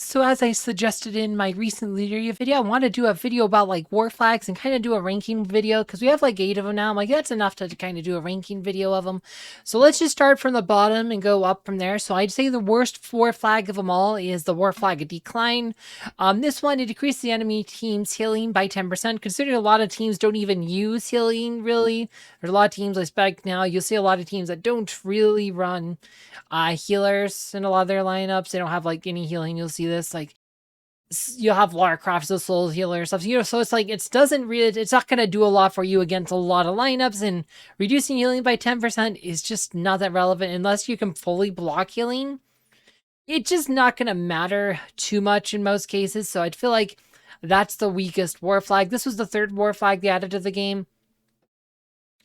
So as I suggested in my recent leader video, I want to do a video about like war flags and kind of do a ranking video because we have like 8 of them now. I'm like, that's enough to kind of do a ranking video of them. So let's just start from the bottom and go up from there. So I'd say the worst war flag of them all is the war flag of decline. This one, it decreases the enemy team's healing by 10%. Considering a lot of teams don't even use healing really. There's a lot of teams I expect now. You'll see a lot of teams that don't really run healers in a lot of their lineups. They don't have like any healing. You'll see this like you'll have Lara Croft as a soul healer stuff. So it's like it's not gonna do a lot for you against a lot of lineups, and reducing healing by 10% is just not that relevant unless you can fully block healing. It's just not gonna matter too much in most cases. So I'd feel like that's the weakest war flag. This was the third war flag they added to the game.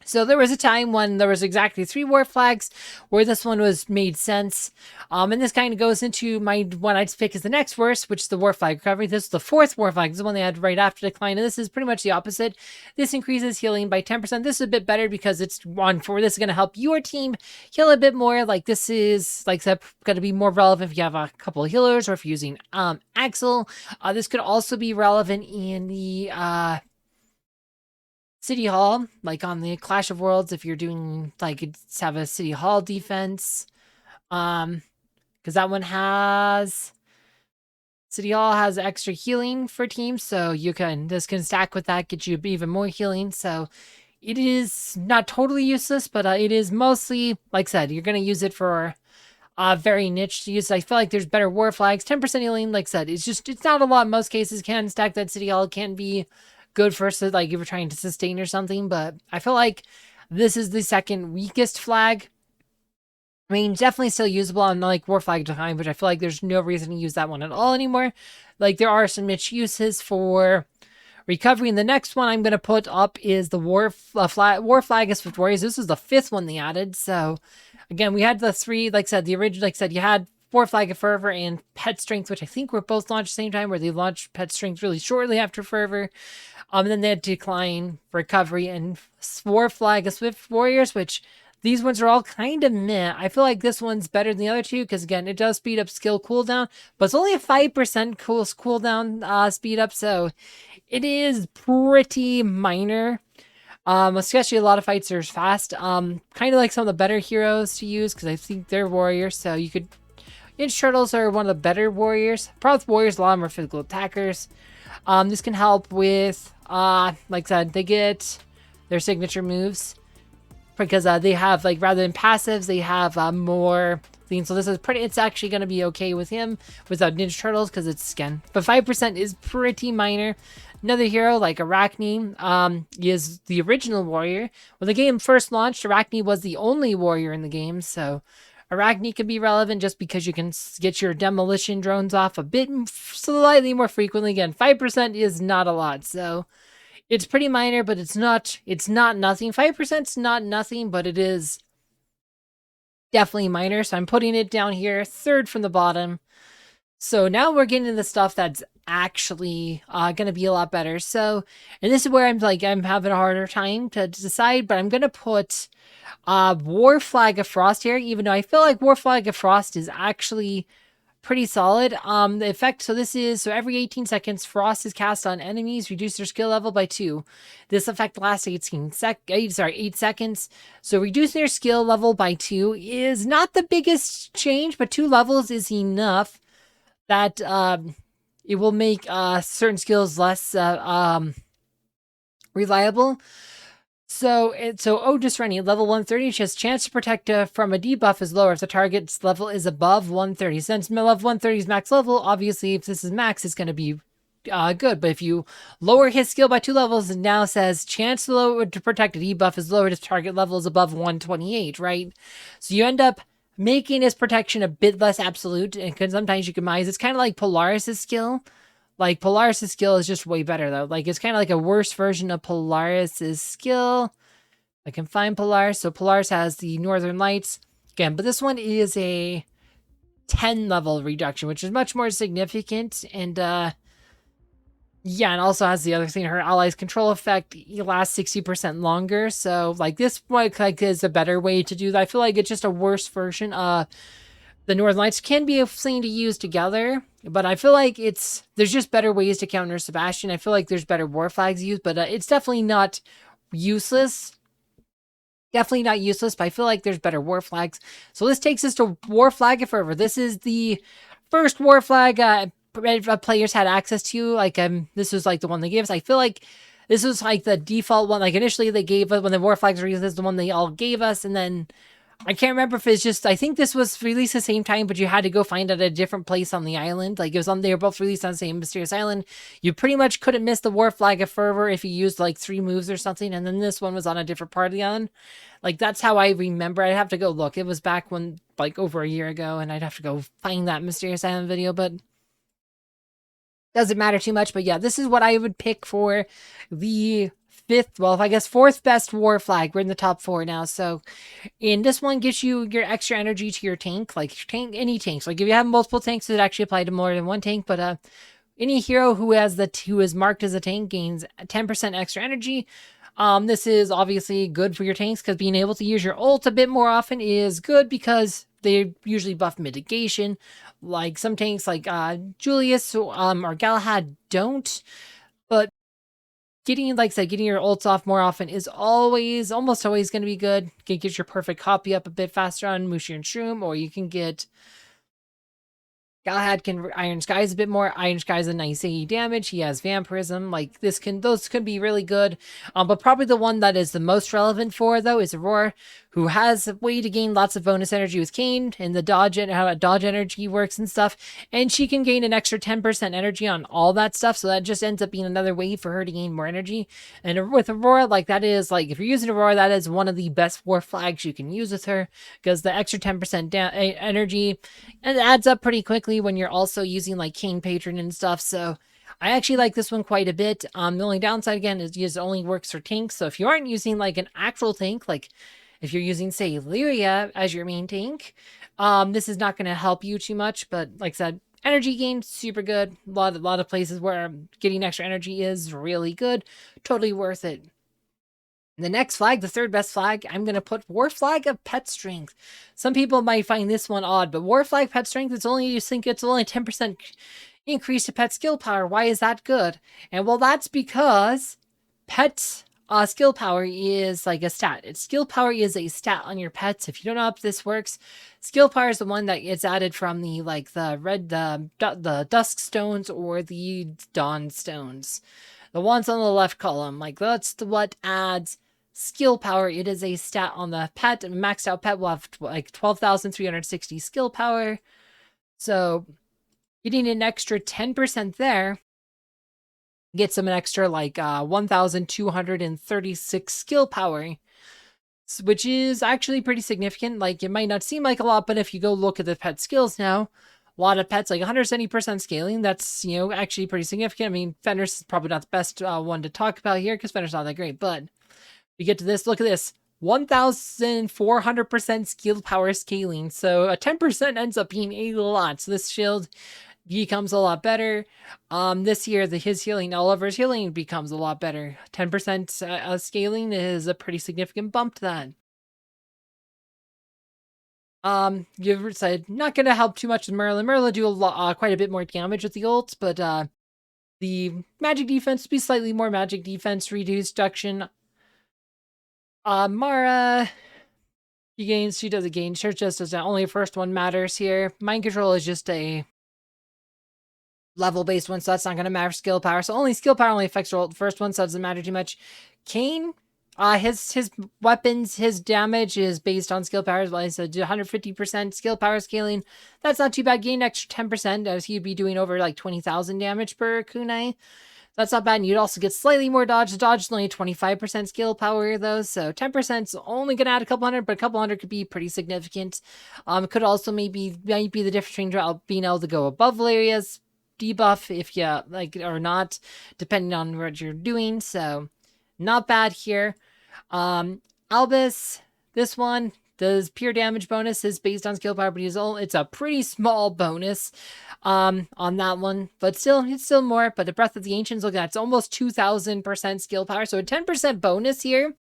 So there was a time when there was exactly 3 war flags where this one was made sense. And this kind of goes into my one I'd pick as the next worst, which is the war flag recovery. This is the 4th war flag. This is the one they had right after decline. And this is pretty much the opposite. This increases healing by 10%. This is a bit better because it's one for this is going to help your team heal a bit more. Like this is like going to be more relevant if you have a couple of healers or if you're using Axel. This could also be relevant in the City Hall, like on the Clash of Worlds, if you're doing like have a City Hall defense, because that one has City Hall has extra healing for teams, so this can stack with that, get you even more healing. So it is not totally useless, but it is mostly, like I said, you're gonna use it for very niche use. I feel like there's better war flags. 10% healing, like I said, it's not a lot in most cases. Can stack that City Hall, can be good for like if you're trying to sustain or something, but I feel like this is the second weakest flag. I mean, definitely still usable on like war flag time, but I feel like there's no reason to use that one at all anymore. Like there are some niche uses for recovery, and the next one I'm going to put up is the war flag is with warriors. This is the 5th one they added. So again, we had the 3, like I said, the original, like I said, you had war flag of Fervor and Pet Strength, which I think were both launched at the same time, where they launched Pet Strength really shortly after Fervor. And then they had Decline, Recovery, and war flag of Swift Warriors, which these ones are all kind of meh. I feel like this one's better than the other two because, again, it does speed up skill cooldown, but it's only a 5% cooldown speed up, so it is pretty minor. Especially a lot of fights are fast. Kind of like some of the better heroes to use because I think they're warriors, so you could... Ninja Turtles are one of the better warriors. Probably warriors, a lot more physical attackers. This can help with, like I said, they get their signature moves because they have, like, rather than passives, they have more things. So this is it's actually going to be okay with him without Ninja Turtles because it's skin. But 5% is pretty minor. Another hero like Arachne is the original warrior. When the game first launched, Arachne was the only warrior in the game, so Arachne could be relevant just because you can get your demolition drones off a bit slightly more frequently. Again, 5% is not a lot, so it's pretty minor, but it's not nothing. 5% is not nothing, but it is definitely minor. So I'm putting it down here, 3rd from the bottom. So now we're getting into the stuff that's actually gonna be a lot better. So, and this is where I'm having a harder time to decide, but I'm gonna put War Flag of Frost here, even though I feel like War Flag of Frost is actually pretty solid. The effect, so every 18 seconds, Frost is cast on enemies, reduce their skill level by 2. This effect lasts 8 seconds. So reducing their skill level by 2 is not the biggest change, but 2 levels is enough that it will make certain skills less reliable. So Odus Rennie, level 130, she has chance to protect from a debuff is lower if the target's level is above 130. Since level 130 is max level, obviously if this is max, it's going to be good. But if you lower his skill by 2 levels, it now says chance to protect a debuff is lowered if target level is above 128, right? So you end up making his protection a bit less absolute, and sometimes you can minimize. It's kind of like Polaris' skill. Like, Polaris' skill is just way better, though. Like, it's kind of like a worse version of Polaris' skill. I can find Polaris. So, Polaris has the Northern Lights. Again, but this one is a 10 level reduction, which is much more significant. And, yeah, and also has the other thing, her allies control effect lasts 60% longer. So, like, this one, like, is a better way to do that. I feel like it's just a worse version of the Northern Lights can be a thing to use together, but I feel like there's just better ways to counter Sebastian. I feel like there's better war flags used, but it's definitely not useless. Definitely not useless, but I feel like there's better war flags. So this takes us to War Flag of Fervor. This is the first war flag players had access to. Like this was like the one they gave us. I feel like this was like the default one. Like initially they gave us when the war flags were used. This is the one they all gave us, and then I can't remember if it's just, I think this was released the same time, but you had to go find it at a different place on the island. Like it was on, they were both released on the same mysterious island. You pretty much couldn't miss the War Flag of Fervor if you used like 3 moves or something. And then this one was on a different part of the island. Like that's how I remember. I'd have to go look. It was back when, like over a year ago, and I'd have to go find that mysterious island video, but doesn't matter too much. But yeah, this is what I would pick for the 5th, well, I guess 4th best war flag. We're in the top 4 now. So, and this one gives you your extra energy to your tank, like any tanks. Like if you have multiple tanks, it actually apply to more than one tank. But any hero who is marked as a tank gains 10% extra energy. This is obviously good for your tanks because being able to use your ult a bit more often is good because they usually buff mitigation. Like some tanks, like Julius or Galahad don't, but getting, like I said, getting your ults off more often is almost always going to be good. You can get your perfect copy up a bit faster on Mushi and Shroom, or you can get Galahad can Iron Skies a bit more. Iron Skies a nice AE damage. He has Vampirism. Like those could be really good. But probably the one that is the most relevant for though is Aurora, who has a way to gain lots of bonus energy with Kayn and the dodge and how dodge energy works and stuff. And she can gain an extra 10% energy on all that stuff. So that just ends up being another way for her to gain more energy. And with Aurora, like that is like if you're using Aurora, that is one of the best war flags you can use with her because the extra 10% energy and it adds up pretty quickly when you're also using like King Patron and stuff. So I actually like this one quite a bit. The only downside again is it only works for tanks. So if you aren't using like an actual tank, like if you're using say Lyria as your main tank, this is not going to help you too much. But like I said, energy gain super good. A lot of places where getting extra energy is really good. Totally worth it. The next flag, the 3rd best flag, I'm going to put War Flag of Pet Strength. Some people might find this one odd, but War Flag Pet Strength, it's only 10% increase to pet skill power. Why is that good? And well, that's because pet skill power is like a stat. Skill power is a stat on your pets. If you don't know how this works, skill power is the one that gets added from the the Dusk Stones or the Dawn Stones. The ones on the left column, like that's what adds skill power. It is a stat on the pet. A maxed out pet will have like 12,360 skill power. So getting an extra 10% there gets them an extra like 1,236 skill power, which is actually pretty significant. Like it might not seem like a lot, but if you go look at the pet skills now, a lot of pets, like 170% scaling, that's, actually pretty significant. I mean, Fenris is probably not the best one to talk about here because Fenris is not that great, but we get to this, look at this, 1,400% skill power scaling. So a 10% ends up being a lot. So this shield becomes a lot better. This year, his healing, Oliver's healing becomes a lot better. 10% scaling is a pretty significant bump to that. You said not going to help too much with Merlin. Merlin do quite a bit more damage with the ults, but the magic defense will be slightly more magic defense, reduction. Mara, she does a gain. Sure, just does that. Only the first one matters here. Mind control is just a level-based one, so that's not going to matter skill power. So only skill power only affects the first one, so it doesn't matter too much. Kayn, his weapons, his damage is based on skill power. As well, I said 150% skill power scaling. That's not too bad. Gain extra 10% as he'd be doing over like 20,000 damage per kunai. That's not bad. And you'd also get slightly more dodge. The dodge is only 25% skill power though, so 10% is only going to add a couple hundred, but a couple hundred could be pretty significant. It could also might be the difference between being able to go above Valeria's debuff if you like or not, depending on what you're doing. So not bad here. Albus, this one does pure damage bonus is based on skill power, but it's a pretty small bonus on that one, but still it's still more. But the Breath of the Ancients, look at that, it's almost 2,000% skill power, so a 10% bonus here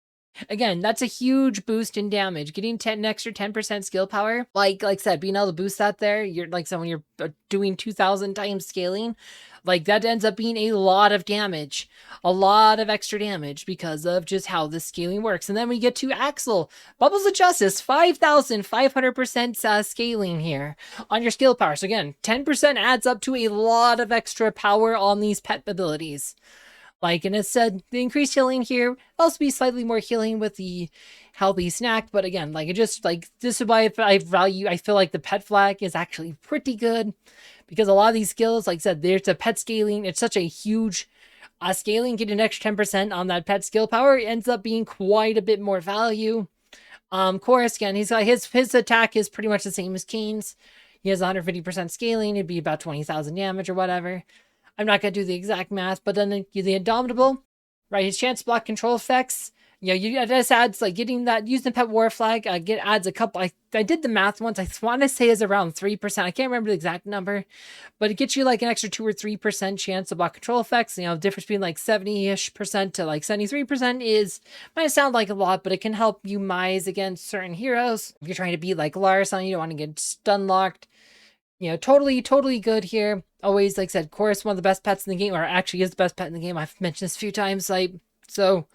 Again, that's a huge boost in damage. Getting an extra 10% skill power, like I said, being able to boost that there, you're like, so when you're doing 2,000 times scaling, like that ends up being a lot of damage, a lot of extra damage because of just how this scaling works. And then we get to Axel, Bubbles of Justice, 5,500% scaling here on your skill power. So again, 10% adds up to a lot of extra power on these pet abilities. Like, and it said the increased healing here will also be slightly more healing with the healthy snack. But again, like, it just, like, this is why I feel like the pet flag is actually pretty good because a lot of these skills, like I said, there's a pet scaling. It's such a huge scaling, getting an extra 10% on that pet skill power ends up being quite a bit more value. Chorus, again, he's got his attack is pretty much the same as Kane's. He has 150% scaling. It'd be about 20,000 damage or whatever. I'm not going to do the exact math, but then the Indomitable, right? His chance to block control effects. It just adds, like, getting that, using the pet war flag, adds a couple. I did the math once. I want to say is around 3%. I can't remember the exact number, but it gets you like an extra 2 or 3% chance to block control effects. The difference between like 70-ish% to like 73% might sound like a lot, but it can help you mize against certain heroes. If you're trying to be like Lars, you don't want to get stun locked. Totally good here. Always, like I said, Chorus, one of the best pets in the game, or actually is the best pet in the game. I've mentioned this a few times, so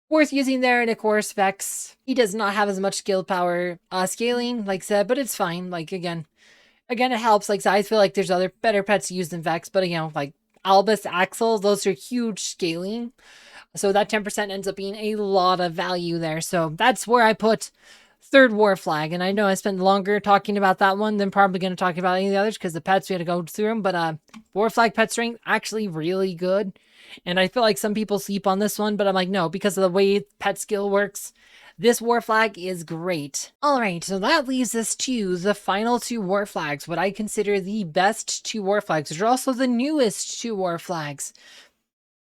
worth using there. And of course, Vex, he does not have as much skill power scaling, like I said, but it's fine. Like, again, it helps. Like, so I feel like there's other better pets to use than Vex, but like Albus, Axel, those are huge scaling. So that 10% ends up being a lot of value there. So that's where I put third war flag. And I know I spent longer talking about that one than probably going to talk about any of the others because the pets, we had to go through them. But war flag pet strength, actually really good. And I feel like some people sleep on this one, but I'm like, no, because of the way pet skill works, this war flag is great. All right, so that leaves us to the final 2 war flags, what I consider the best 2 war flags, which are also the newest 2 war flags.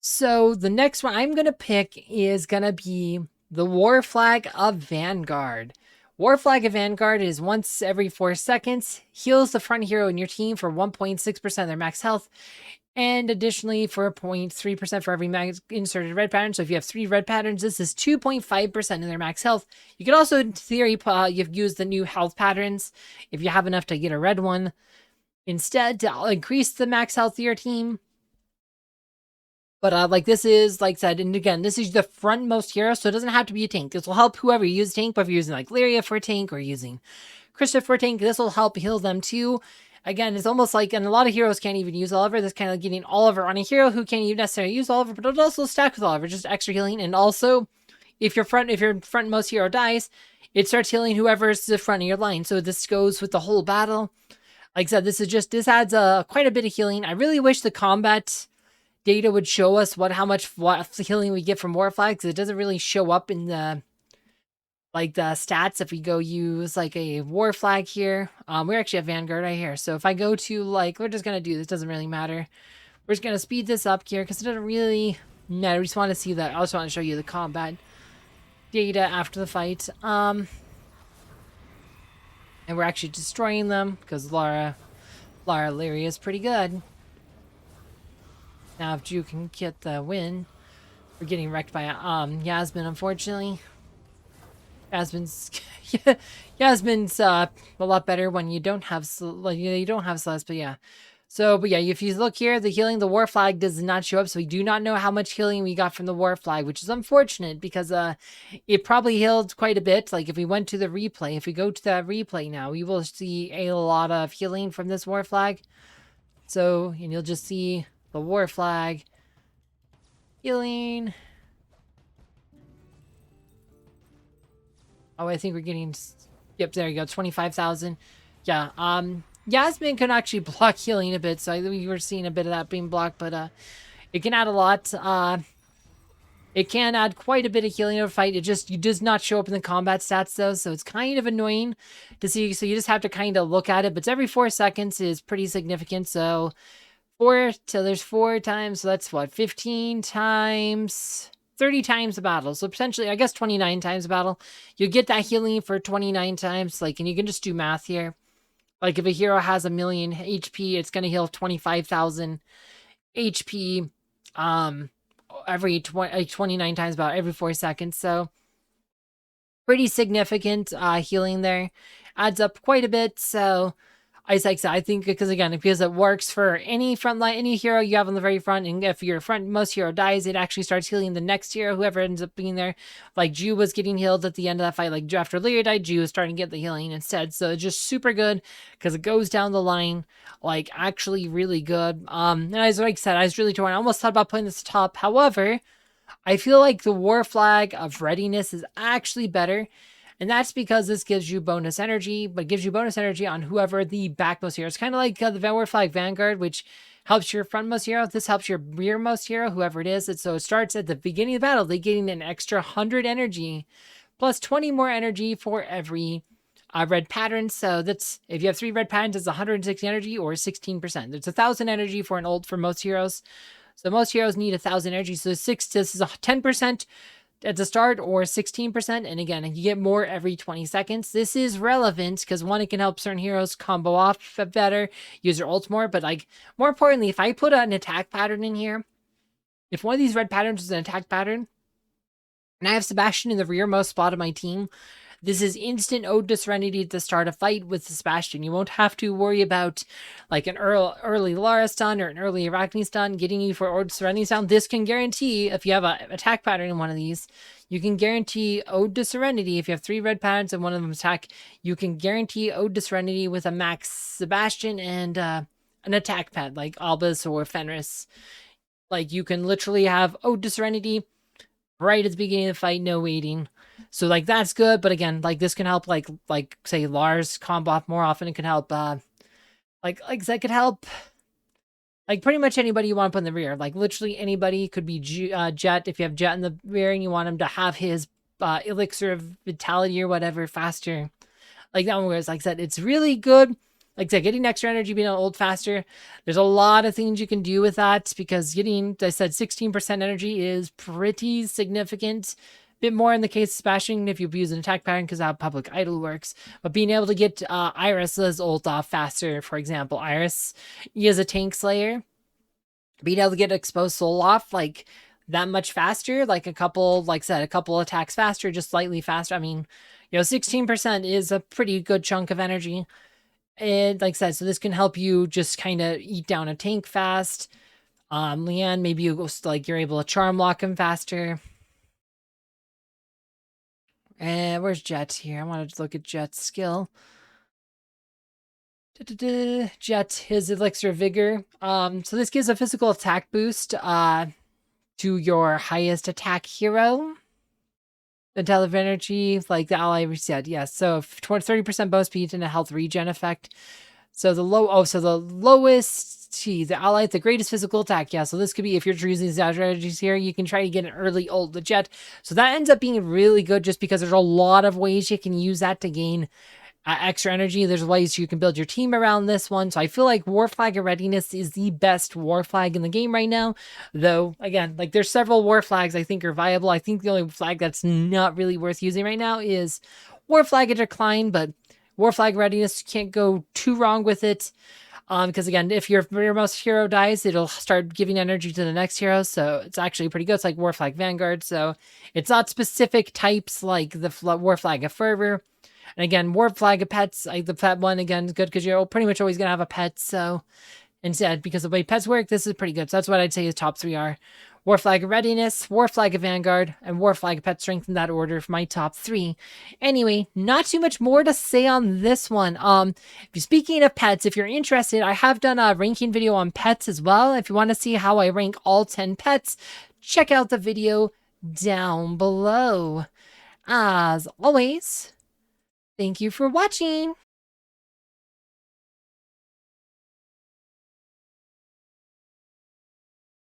So the next one I'm going to pick is going to be the War Flag of Vanguard. War Flag of Vanguard is once every 4 seconds, heals the front hero in your team for 1.6% of their max health, and additionally for 0.3% for every inserted red pattern. So if you have 3 red patterns, this is 2.5% of their max health. You could also, in theory, you've used the new health patterns if you have enough to get a red one instead to increase the max health of your team. But like, this is, like I said, and again, this is the frontmost hero, so it doesn't have to be a tank. This will help whoever uses tank, but if you're using like Lyria for a tank or using Krista for a tank, this will help heal them too. Again, it's almost like, and a lot of heroes can't even use Oliver. This kind of getting Oliver on a hero who can't even necessarily use Oliver, but it'll also stack with Oliver, just extra healing. And also, if your frontmost hero dies, it starts healing whoever's the front of your line. So this goes with the whole battle. Like I said, this adds quite a bit of healing. I really wish the combat data would show us how much healing we get from war flags. It doesn't really show up in the stats if we go use like a war flag here. We actually have Vanguard right here. So if I go to we're just gonna do this, doesn't really matter. We're just gonna speed this up here because it doesn't really matter. We just want to see that. I also want to show you the combat data after the fight. And we're actually destroying them because Lara Lyria is pretty good. Now, if Drew can get the win, we're getting wrecked by Yasmin, unfortunately. Yasmin's a lot better when you don't have Celeste, but yeah. So, but yeah, if you look here, the healing, the war flag does not show up, so we do not know how much healing we got from the war flag, which is unfortunate because it probably healed quite a bit. Like if we went to the replay, if we go to that replay now, we will see a lot of healing from this war flag. So, and you'll just see the war flag healing. Oh, I think we're getting, yep, there you go, 25,000. Yeah, Yasmin can actually block healing a bit, so I think we were seeing a bit of that being blocked, but it can add a lot. It can add quite a bit of healing in a fight. It does not show up in the combat stats though, so it's kind of annoying to see. So you just have to kind of look at it, but it's every 4 seconds is pretty significant. So there's 4 times, so that's what, 15 times, 30 times a battle. So potentially, I guess 29 times a battle. You get that healing for 29 times, and you can just do math here. Like if a hero has 1,000,000 HP, it's going to heal 25,000 HP every 29 times, about every 4 seconds. So pretty significant healing there. Adds up quite a bit. So I think because again, because it works for any frontline, any hero you have on the very front, and if your most hero dies, it actually starts healing the next hero, whoever ends up being there. Like Ju was getting healed at the end of that fight. Like after Lyria died, Ju was starting to get the healing instead. So it's just super good because it goes down the line, like actually really good. And as I said, I was really torn. I almost thought about putting this top. However, I feel like the War Flag of Readiness is actually better. And that's because this gives you bonus energy, but gives you bonus energy on whoever the backmost hero. It's kind of like the War Flag Vanguard, which helps your frontmost hero. This helps your rearmost hero, whoever it is. And so it starts at the beginning of the battle. They getting an extra 100 energy, plus 20 more energy for every red pattern. So that's, if you have 3 red patterns, it's 160 energy or 16%. It's 1,000 energy for an ult for most heroes. So most heroes need 1,000 energy. So this is a 10% at the start or 16%. And again, you get more every 20 seconds. This is relevant because one, it can help certain heroes combo off better, use their ult more. But like more importantly, if I put an attack pattern in here, if one of these red patterns is an attack pattern, and I have Sebastian in the rearmost spot of my team, this is instant Ode to Serenity to start a fight with Sebastian. You won't have to worry about like an early Lara stun or an early Arachne stun getting you for Ode to Serenity stun. This can guarantee, if you have an attack pattern in one of these, you can guarantee Ode to Serenity. If you have 3 red patterns and one of them attack, you can guarantee Ode to Serenity with a max Sebastian and an attack pet like Albus or Fenris. Like you can literally have Ode to Serenity right at the beginning of the fight, no waiting. So like that's good, but again, like this can help like say Lars combo off more often. It can help like that could help like pretty much anybody you want to put in the rear. Like literally anybody. Could be Jet. If you have Jet in the rear and you want him to have his elixir of vitality or whatever faster, like that one where it's like I said, it's really good. Like I said, getting extra energy, being ult faster. There's a lot of things you can do with that because getting, I said, 16% energy is pretty significant. Bit more in the case of Sebastian if you use an attack pattern because how Public Idol works. But being able to get Iris's ult off faster, for example, Iris is a tank slayer. Being able to get exposed soul off like that much faster, like a couple, like I said, a couple attacks faster, just slightly faster. I mean, 16% is a pretty good chunk of energy. And like I said, so this can help you just kind of eat down a tank fast. Leanne, maybe you go like you're able to charm lock him faster. And where's Jet here? I wanted to look at Jet's skill. Jet, his elixir of vigor. So this gives a physical attack boost to your highest attack hero. The Tele of Energy, like the ally reset, yes. So 30% bow speed and a health regen effect. So the lowest, the ally, the greatest physical attack. Yeah, so this could be, if you're choosing these strategies here, you can try to get an early ult the Jet. So that ends up being really good just because there's a lot of ways you can use that to gain extra energy. There's ways you can build your team around this one. So I feel like War Flag of Readiness is the best War Flag in the game right now. Though, again, like there's several War Flags I think are viable. I think the only flag that's not really worth using right now is War Flag of Decline, but War Flag Readiness, you can't go too wrong with it. Because again, if your rearmost hero dies, it'll start giving energy to the next hero. So it's actually pretty good. It's like War Flag Vanguard. So it's not specific types like the War Flag of Fervor. And again, War Flag of Pets, like the pet one, again, is good because you're pretty much always going to have a pet. So instead, because of the way pets work, this is pretty good. So that's what I'd say his top 3 are. War Flag of Readiness, War Flag of Vanguard, and War Flag of Pet Strength in that order for my top 3. Anyway, not too much more to say on this one. Speaking of pets, if you're interested, I have done a ranking video on pets as well. If you want to see how I rank all 10 pets, check out the video down below. As always, thank you for watching.